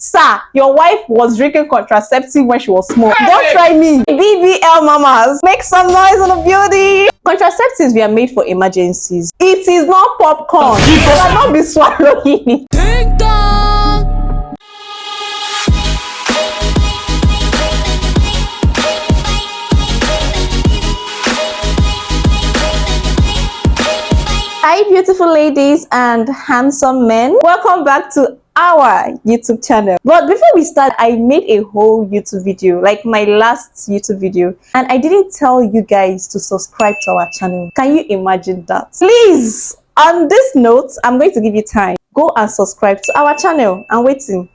Sir, your wife was drinking contraceptive when she was small. Don't try me. BBL mamas, make some noise on the building. Contraceptives were made for emergencies. It is not popcorn. You cannot be swallowing it. Ding dong. Hi beautiful ladies and handsome men, welcome back to our YouTube channel. But before we start, I made a whole YouTube video, like my last YouTube video, and I didn't tell you guys to subscribe to our channel. Can you imagine that? Please, on this note, I'm going to give you time. Go and subscribe to our channel. I'm waiting.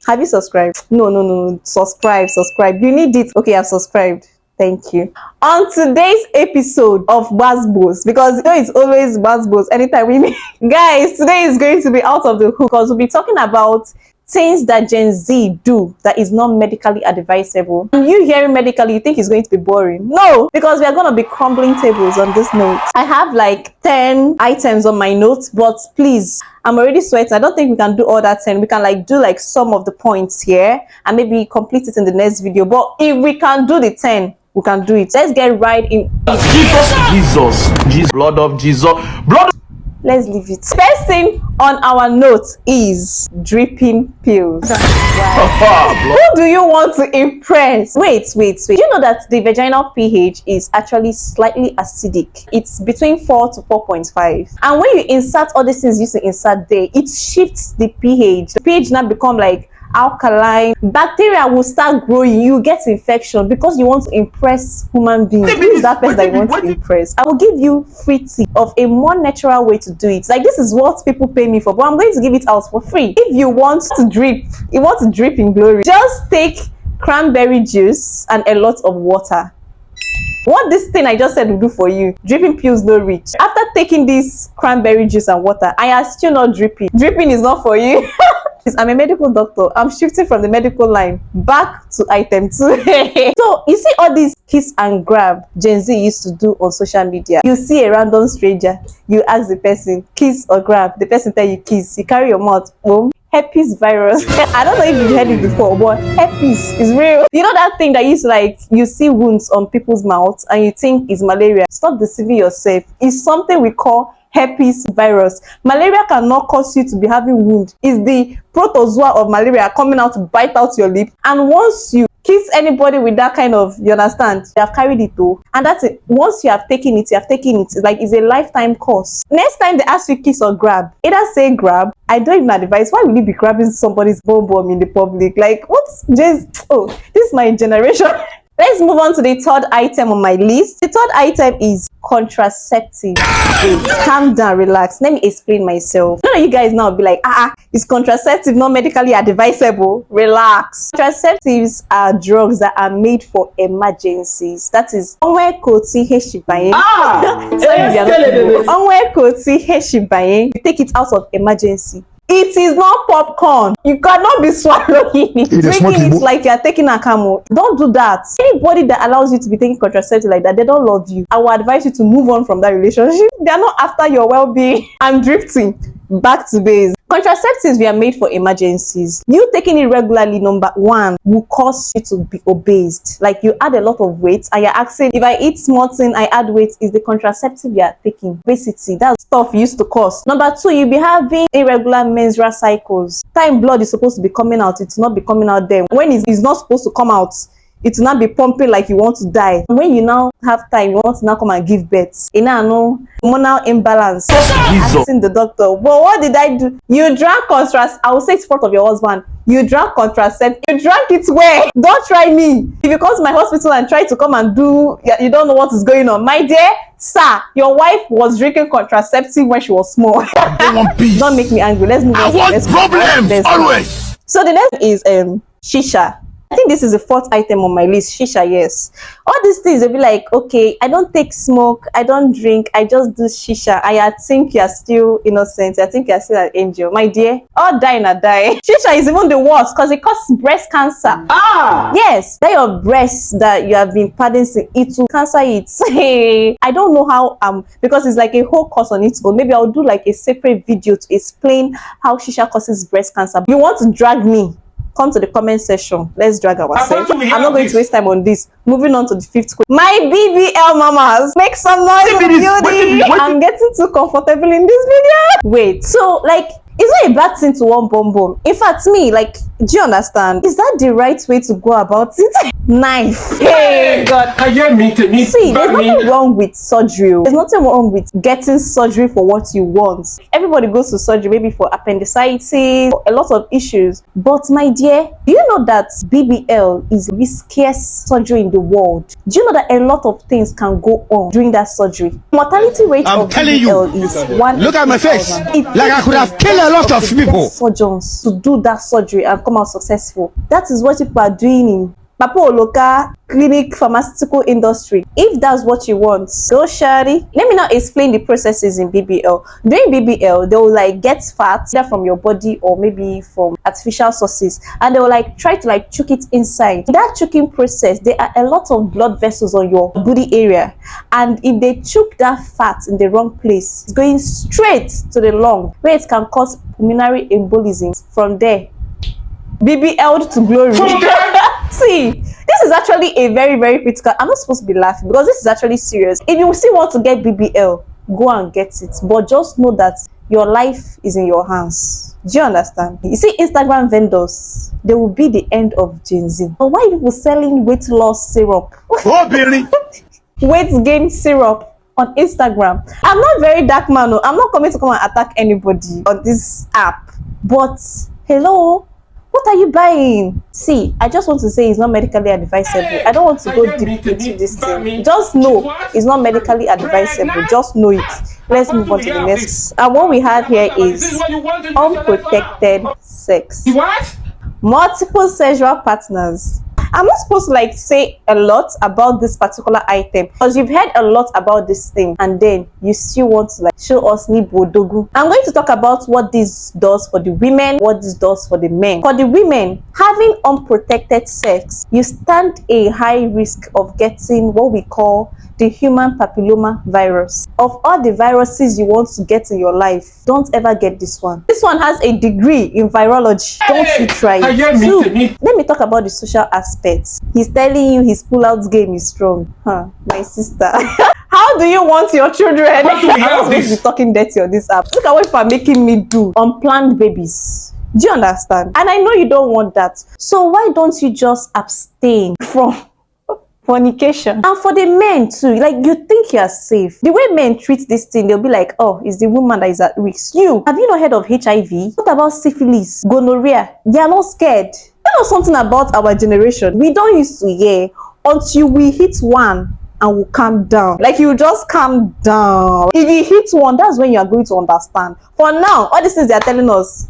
Have you subscribed? No. Subscribe. You need it. Okay, I've subscribed. Thank you. On today's episode of Basbos, because you know it's always Basbos anytime we meet. Guys, today is going to be out of the hook because we'll be talking about things that Gen Z do that is not medically advisable. And you hearing medically, you think it's going to be boring. No, because we are going to be crumbling tables on this note. I have like 10 items on my notes, but please, I'm already sweating. I don't think we can do all that 10. We can like do like some of the points here and maybe complete it in the next video. But if we can do the 10, we can do it. Let's get right in. Jesus, blood of Jesus, blood. Let's leave it. First thing on our note is dripping pills. Wow. Who do you want to impress? Wait. Do you know that the vaginal pH is actually slightly acidic? It's between 4 to 4.5. And when you insert all these things you used to insert there, it shifts the pH. The pH now become like alkaline. Bacteria will start growing. You get infection because you want to impress human beings. Who is that person that you want to impress? I will give you free tip of a more natural way to do it. Like, this is what people pay me for, but I'm going to give it out for free. If you want to drip in glory, just take cranberry juice and a lot of water. What this thing I just said will do for you, dripping pills no reach. After taking this cranberry juice and water, I am still not dripping. Dripping is not for you. I'm a medical doctor. I'm shifting from the medical line back to item 2. So you see all these kiss and grab Gen Z used to do on social media. You see a random stranger, you ask the person kiss or grab, the person tell you kiss, you carry your mouth, boom, herpes virus. I don't know if you've heard it before, but herpes is real. You know that thing that used to, like, you see wounds on people's mouths and you think it's malaria. Stop deceiving yourself. It's something we call herpes virus. Malaria cannot cause you to be having wound. It's the protozoa of malaria coming out to bite out your lip, and once you kiss anybody with that kind of, you understand, you have carried it too, and that's it. Once you have taken it, it's like it's a lifetime course. Next time they ask you kiss or grab, either say grab. I don't even advise. Why will you be grabbing somebody's bum in the public? Like, what's just, oh, this is my generation. Let's move on to the third item on my list. The third item is contraceptive. Wait, calm down, relax. Let me explain myself. None of you guys now be like, is contraceptive not medically advisable? Relax. Contraceptives are drugs that are made for emergencies. That is, you take it out of emergency. It is not popcorn. You cannot be swallowing it. Drinking it like you're taking a camel. Don't do that. Anybody that allows you to be taking contraceptive like that, they don't love you. I will advise you to move on from that relationship. They are not after your well-being. I'm drifting back to base. Contraceptives were made for emergencies. You taking it regularly, number one, will cause you to be obese. Like, you add a lot of weight and you're asking, if I eat small thing, I add weight. Is the contraceptive you are taking? Obesity, that's stuff used to cause. Number two, you'll be having irregular menstrual cycles. Time blood is supposed to be coming out, it's not be coming out there. When it's not supposed to come out, it will not be pumping like you want to die. When you now have time, you want to now come and give birth. You know, hormonal imbalance. Asking the doctor, but what did I do? You drank contraceptive. I will say it's fault of your husband. You drank contraceptive. You drank it where? Don't try me. If you come to my hospital and try to come and do, you don't know what is going on. My dear sir, your wife was drinking contraceptive when she was small. Don't make me angry. Let's move on. I want problems always. So the next is shisha. I think this is the fourth item on my list. Shisha, yes. All these things, they'll be like, okay, I don't take smoke, I don't drink, I just do shisha. I think you're still innocent. I think you're still an angel. My dear, all die and die. Shisha is even the worst because it causes breast cancer. Yes, that your breasts that you have been padding, it will cancer it. Hey, I don't know how, because it's like a whole course on its own. Maybe I'll do like a separate video to explain how shisha causes breast cancer. You want to drag me come to the comment section. Let's drag ourselves. I'm not going to waste time on this. Moving on to the 5th question. My BBL mamas, make some noise in the building. I'm getting too comfortable in this video. Wait, so like, it's not a bad thing to want bum bum. In fact, me, like, do you understand? Is that the right way to go about it? Knife. Hey, God. See, there's nothing wrong with surgery. There's nothing wrong with getting surgery for what you want. Everybody goes to surgery maybe for appendicitis, for a lot of issues. But my dear, do you know that BBL is the riskiest surgery in the world? Do you know that a lot of things can go on during that surgery? Mortality rate of BBL is 1. Look at my face. Like I could have killed a lot of people. Surgeons to do that surgery and come out successful. That is what people are doing in Papo local clinic pharmaceutical industry. If that's what you want, go shawty. Let me now explain the processes in BBL. During BBL, they will like get fat either from your body or maybe from artificial sources, and they will like try to like choke it inside. In that choking process, there are a lot of blood vessels on your body area, and if they choke that fat in the wrong place, it's going straight to the lung, where it can cause pulmonary embolism. From there, BBL to glory. See, this is actually a very, very critical. I'm not supposed to be laughing because this is actually serious. If you still want to get BBL, go and get it. But just know that your life is in your hands. Do you understand? You see, Instagram vendors, they will be the end of Gen Z. But why are people selling weight loss syrup? Oh, Billy. Weight gain syrup on Instagram. I'm not very dark man. No. I'm not coming to come and attack anybody on this app. But hello, what are you buying? See, I just want to say it's not medically advisable. I don't want to go deep into this thing. Just know it's not medically advisable. Just know it. Let's move on to the next. And what we have here is unprotected sex. Multiple sexual partners. I'm not supposed to like say a lot about this particular item because you've heard a lot about this thing and then you still want to like show us nibo dogu. I'm going to talk about what this does for the women, what this does for the men. For the women, having unprotected sex, you stand a high risk of getting what we call the human papilloma virus. Of all the viruses you want to get in your life, don't ever get this one. This one has a degree in virology. Don't you try it. Two, let me talk about the social aspects. He's telling you his pull-out game is strong. Huh, my sister. How do you want your children? I'm not supposed to be talking dirty on this app. Look at what you are making me do. Unplanned babies. Do you understand? And I know you don't want that. So why don't you just abstain from fornication? And for the men too, like you think you're safe. The way men treat this thing, they'll be like, oh, it's the woman that is at risk. Have you not heard of HIV? What about syphilis, gonorrhea? They are not scared. You know something about our generation? We don't used to hear until we hit one and we'll calm down. Like you just calm down. If you hit one, that's when you are going to understand. For now, all these things they are telling us,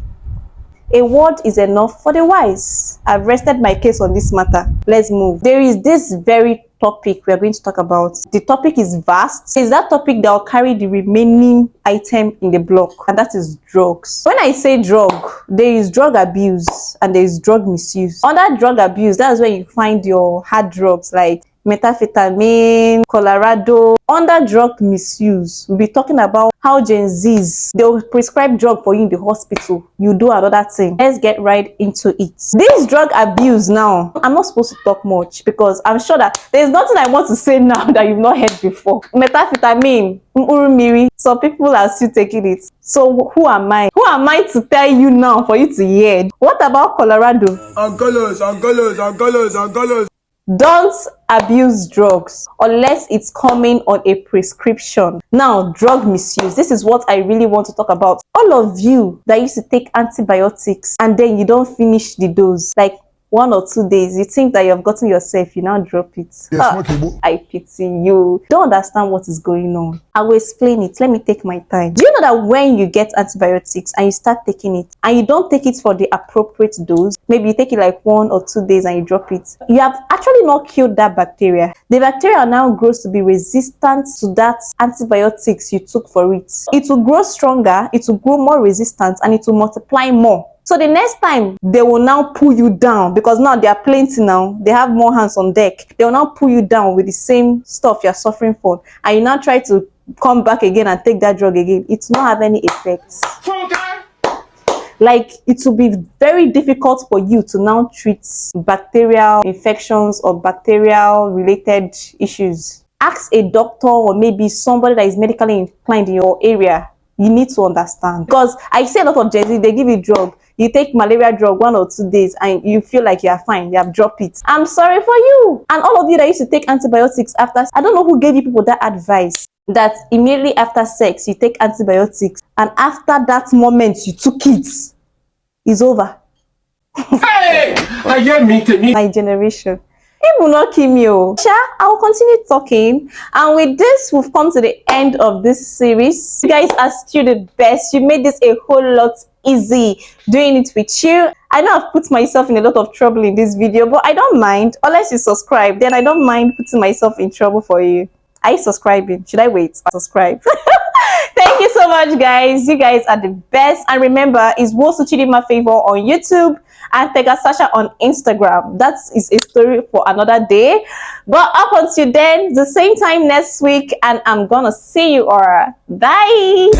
a word is enough for the wise. I've rested my case on this matter. Let's move. There is this very topic we are going to talk about. The topic is vast. It's that topic that will carry the remaining item in the block, and that is drugs. When I say drug, there is drug abuse and there is drug misuse. Under drug abuse, that's where you find your hard drugs like methamphetamine, Colorado. Under drug misuse, we'll be talking about how Gen Zs, they'll prescribe drug for you in the hospital. You do another thing. Let's get right into it. This drug abuse now, I'm not supposed to talk much because I'm sure that there's nothing I want to say now that you've not heard before. Methamphetamine, urumiri, some people are still taking it. So who am I? Who am I to tell you now for you to hear? What about Colorado? Angolos. Don't abuse drugs unless it's coming on a prescription. Now, drug misuse. This is what I really want to talk about. All of you that used to take antibiotics and then you don't finish the dose, like 1 or 2 days, you think that you've gotten yourself, you now drop it. Yes, I pity you. Don't understand what is going on. I will explain it. Let me take my time. Do you know that when you get antibiotics and you start taking it and you don't take it for the appropriate dose, maybe you take it like 1 or 2 days and you drop it, you have actually not killed that bacteria. The bacteria now grows to be resistant to that antibiotics you took for it. It will grow stronger, it will grow more resistant, and it will multiply more. So the next time they will now pull you down, because now they are plenty now, they have more hands on deck. They will now pull you down with the same stuff you're suffering for, and you now try to come back again and take that drug again. It will not have any effects. Like, it will be very difficult for you to now treat bacterial infections or bacterial related issues. Ask a doctor or maybe somebody that is medically inclined in your area. You need to understand, because I see a lot of Gen Z, they give you drug, you take malaria drug 1 or 2 days and you feel like you are fine, you have dropped it. I'm sorry for you. And all of you that used to take antibiotics after, I don't know who gave you people that advice that immediately after sex you take antibiotics and after that moment you took it, it's over. Hey! I hear me. My generation, it will not kill me. I will continue talking, and with this we've come to the end of this series. You guys are still the best. You made this a whole lot easy doing it with you. I know I've put myself in a lot of trouble in this video, but I don't mind. Unless you subscribe, then I don't mind putting myself in trouble for you. Are you subscribing? Should I wait? Subscribe. Thank you so much, guys. You guys are the best. And remember, it's Wosu Chidima Favor on YouTube and Tega Sasha on Instagram. That is a story for another day. But up until then, the same time next week, and I'm gonna see you all. Bye.